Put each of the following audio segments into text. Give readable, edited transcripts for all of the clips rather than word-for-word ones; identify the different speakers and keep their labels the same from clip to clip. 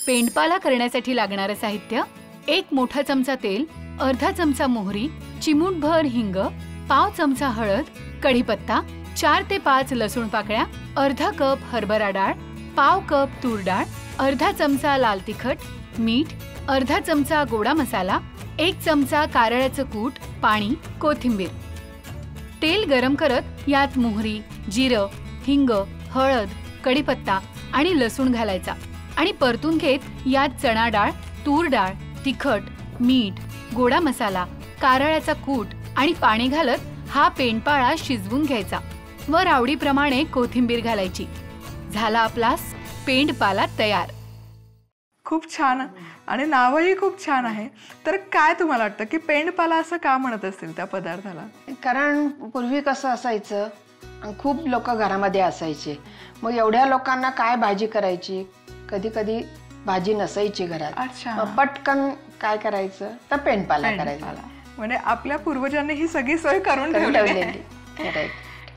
Speaker 1: पेंडपाला करण्यासाठी लागणारे साहित्य: 1 मोठा चमचा तेल, अर्धा चमचा मोहरी, चिमूटभर हिंग, पाव चमचा हळद, कढीपत्ता, 4 ते 5 लसूण पाकळ्या, अर्धा कप हरभरा डाळ, पाव कप तूर डाळ, अर्धा चमचा लाल तिखट, मीठ, अर्धा चमचा गोडा मसाला, 1 चमचा कारळ्याचं कूट, पाणी, कोथिंबीर. तेल गरम करत यात मोहरी, जिरं, हिंग, हळद, कढीपत्ता आणि लसूण घालायचा आणि परतून घेत यात चणा डाळ, तूर डाळ, तिखट, मीठ, गोडा मसाला, कारळ्याचा कूट आणि पाणी घालत हा पेंडपाळा शिजवून घ्यायचा व आवडीप्रमाणे कोथिंबीर घालायची. झाला आपला पेंडपाला तयार.
Speaker 2: खूप छान आणि नावही खूप छान आहे. तर काय तुम्हाला वाटतं की पेंडपाला असं का म्हणत असतील त्या पदार्थाला?
Speaker 3: कारण पूर्वी कसं असायचं, खूप लोक घरामध्ये असायचे, मग एवढ्या लोकांना काय भाजी करायची, कधी कधी भाजी नसायची घरात.
Speaker 2: अच्छा.
Speaker 3: पटकन काय करायचं तर पेंडपाला करायचा.
Speaker 2: म्हणजे आपल्या पूर्वजांनी ही सगळी सोय करून ठेवलेली.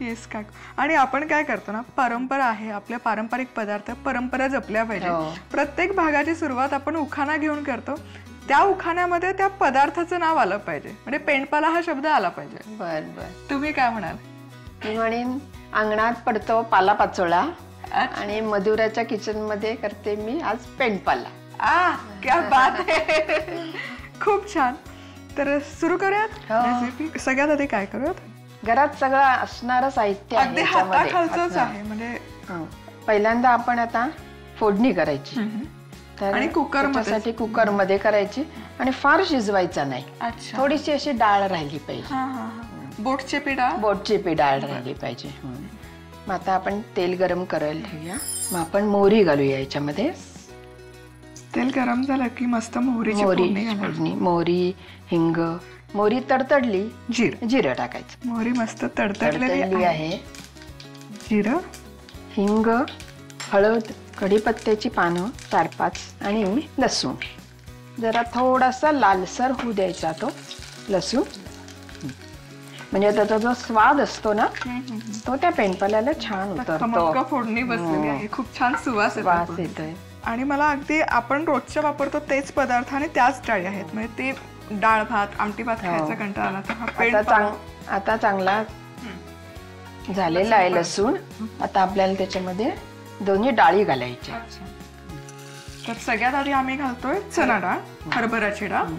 Speaker 2: येस काकू. आणि आपण काय करतो ना, परंपरा आहे, आपल्या पारंपरिक पदार्थ परंपरा जपल्या पाहिजे. प्रत्येक भागाची सुरुवात आपण उखाणा घेऊन करतो, त्या उखाण्यामध्ये त्या पदार्थाचं नाव आलं पाहिजे, म्हणजे पेंडपाला हा शब्द आला पाहिजे.
Speaker 3: बर बर.
Speaker 2: तुम्ही काय म्हणाल?
Speaker 3: मी म्हणेन अंगणात पडतो पाला पाचोळा आणि मधुराच्या किचन मध्ये करते मी आज पेंडपाला.
Speaker 2: क्या बात आहे. खूप छान. तर सुरू करूयात रेसिपी. सगळ्यात आधी काय करूयात?
Speaker 3: घरात सगळं असणारं साहित्य
Speaker 2: अगदी हाताखालचंच आहे. म्हणजे
Speaker 3: पहिल्यांदा आपण आता फोडणी करायची
Speaker 2: आणि
Speaker 3: कुकर मध्ये करायची आणि फार शिजवायचा नाही. थोडीशी अशी डाळ राहिली पाहिजे. बोटचेपी डाळ राहिली पाहिजे. मग आता आपण तेल गरम करायला ठेवूया. मग आपण मोहरी घालूया याच्यामध्ये.
Speaker 2: तेल गरम झालं की मस्त मोहरी,
Speaker 3: मोहरी, हिंग. मोहरी तडतडली, जिरं टाकायचं.
Speaker 2: मोहरी मस्त तडतडलेली आहे. जिरं,
Speaker 3: हिंग, हळद, कढीपत्त्याची पानं 4-5 आणि लसूण. जरा थोडासा लालसर होऊ द्यायचा तो लसूण, म्हणजे त्याचा जो स्वाद असतो ना तो त्या पेंडपाल्याला छान उतरतो.
Speaker 2: फोडणी बसलेली आहे, खूप छान सुवास येतोय. आणि मला अगदी आपण रोजच्या वापरतो तेच पदार्थ आणि त्याच डाळी आहेत, म्हणजे ते डाळ भात, आमटी भात खायचा कंटाळा आला तर हा पेंडपाला.
Speaker 3: आता चांगला झालेला आहे लसूण. आता आपल्याला त्याच्यामध्ये दोन्ही डाळी घालायच्या.
Speaker 2: तर सगळ्यात आधी आम्ही घालतोय चणा डाळ, हरभऱ्याची डाळ,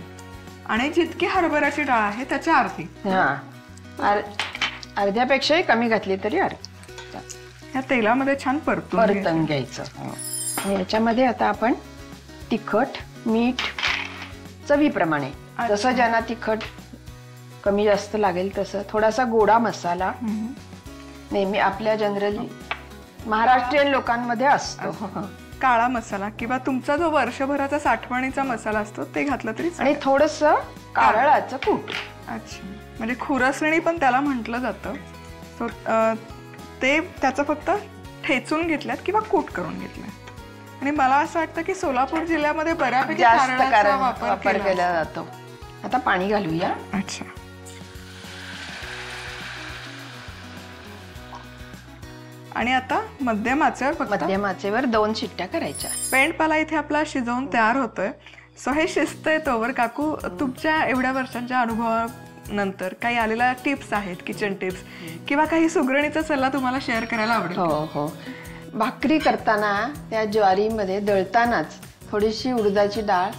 Speaker 2: आणि जितकी हरभऱ्याची डाळ आहे त्याच्या अर्धी.
Speaker 3: अर्ध्यापेक्षाही कमी घातली तरी
Speaker 2: या तेलामध्ये छान परतून
Speaker 3: घ्यायचं. याच्यामध्ये आता आपण तिखट, मीठ चवीप्रमाणे, जसं ज्यांना तिखट कमी जास्त लागेल तसं, थोडासा गोडा मसाला नेहमी आपल्या जनरली महाराष्ट्रीयन लोकांमध्ये असतो.
Speaker 2: काळा मसाला किंवा तुमचा जो वर्षभराचा साठवणीचा मसाला असतो ते घातलं तरी.
Speaker 3: आणि थोडस कारळाचं कूट.
Speaker 2: अच्छा. म्हणजे खुरसणी पण त्याला म्हटलं जातं. ते त्याचं फक्त ठेचून घेतल्यात किंवा कूट करून घेतल्यात. आणि मला असं वाटतं की सोलापूर जिल्ह्यामध्ये बऱ्यापैकी कारळाचा वापर
Speaker 3: केला जातो. आता पाणी घालूया.
Speaker 2: अच्छा. आणि आता मध्यम आचेवर
Speaker 3: 2 शिट्ट्या करायच्या.
Speaker 2: पेंडपाला इथे आपला शिजवून तयार होतोय. सो हे शिजतंय तोवर काकू, तुमच्या एवढ्या वर्षांच्या अनुभवानंतर काही आलेल्या टिप्स आहेत, किचन टिप्स किंवा काही सुगरणीचा सल्ला तुम्हाला शेअर करायला आवडेल?
Speaker 3: हो. भाकरी करताना त्या ज्वारीमध्ये दळतानाच थोडीशी उडदाची डाळ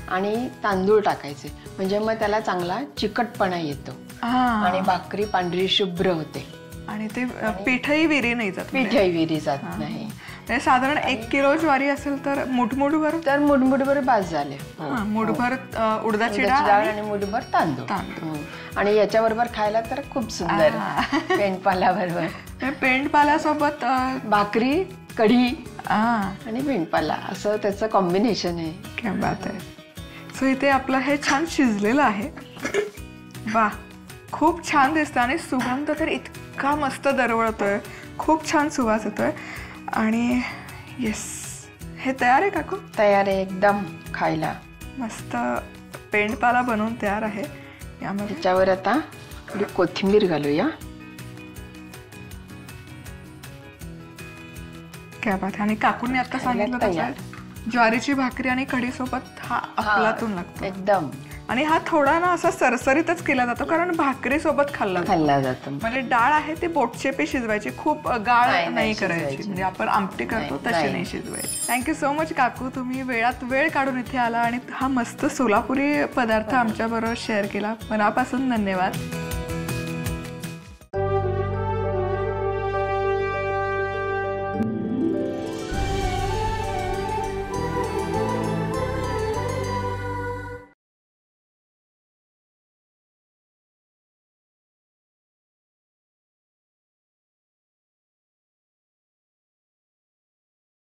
Speaker 3: आणि तांदूळ टाकायचे, म्हणजे मग त्याला चांगला चिकटपणा येतो आणि भाकरी पांढरी शुभ्र होते.
Speaker 2: आणि ते पीठही विरी
Speaker 3: जात नाही.
Speaker 2: साधारण 1 किलो ज्वारी असेल तर
Speaker 3: मुठभर बास झाले.
Speaker 2: मुठभर उडदाची डाळ
Speaker 3: आणि मुठभर तांदूळ. आणि याच्याबरोबर खायला तर खूप सुंदर पेंडपाला बरोबर.
Speaker 2: पेंडपाल्यासोबत
Speaker 3: भाकरी, कढी आणि पेंडपाला असं त्याचं कॉम्बिनेशन आहे.
Speaker 2: क्या बात आहे. सो इथे आपलं हे छान शिजलेलं आहे. वा, खूप छान दिसतं आणि सुगंध तर इतका मस्त दरवळतोय, खूप छान सुवास येतोय. आणि येस, हे तयार आहे काकू?
Speaker 3: तयार आहे एकदम खायला.
Speaker 2: मस्त पेंडपाला बनवून तयार आहे.
Speaker 3: याच्यावर आता थोडी कोथिंबीर घालूया.
Speaker 2: क्या बात. आणि काकूंनी आता सांगितलं ज्वारीची भाकरी आणि कढी सोबत हा अफलातून लागतो
Speaker 3: एकदम.
Speaker 2: आणि हा थोडा ना असा सरसरीतच केला जातो कारण भाकरी सोबत खाल्ला
Speaker 3: जातो.
Speaker 2: म्हणजे डाळ आहे ती बोटचेपी शिजवायची, खूप गाळ नाही करायची, म्हणजे आपण आमटी करतो तशी नाही शिजवायची. थँक्यू सो मच काकू, तुम्ही वेळात वेळ काढून इथे आला आणि हा मस्त सोलापुरी पदार्थ आमच्या बरोबर शेअर केला. मनापासून धन्यवाद.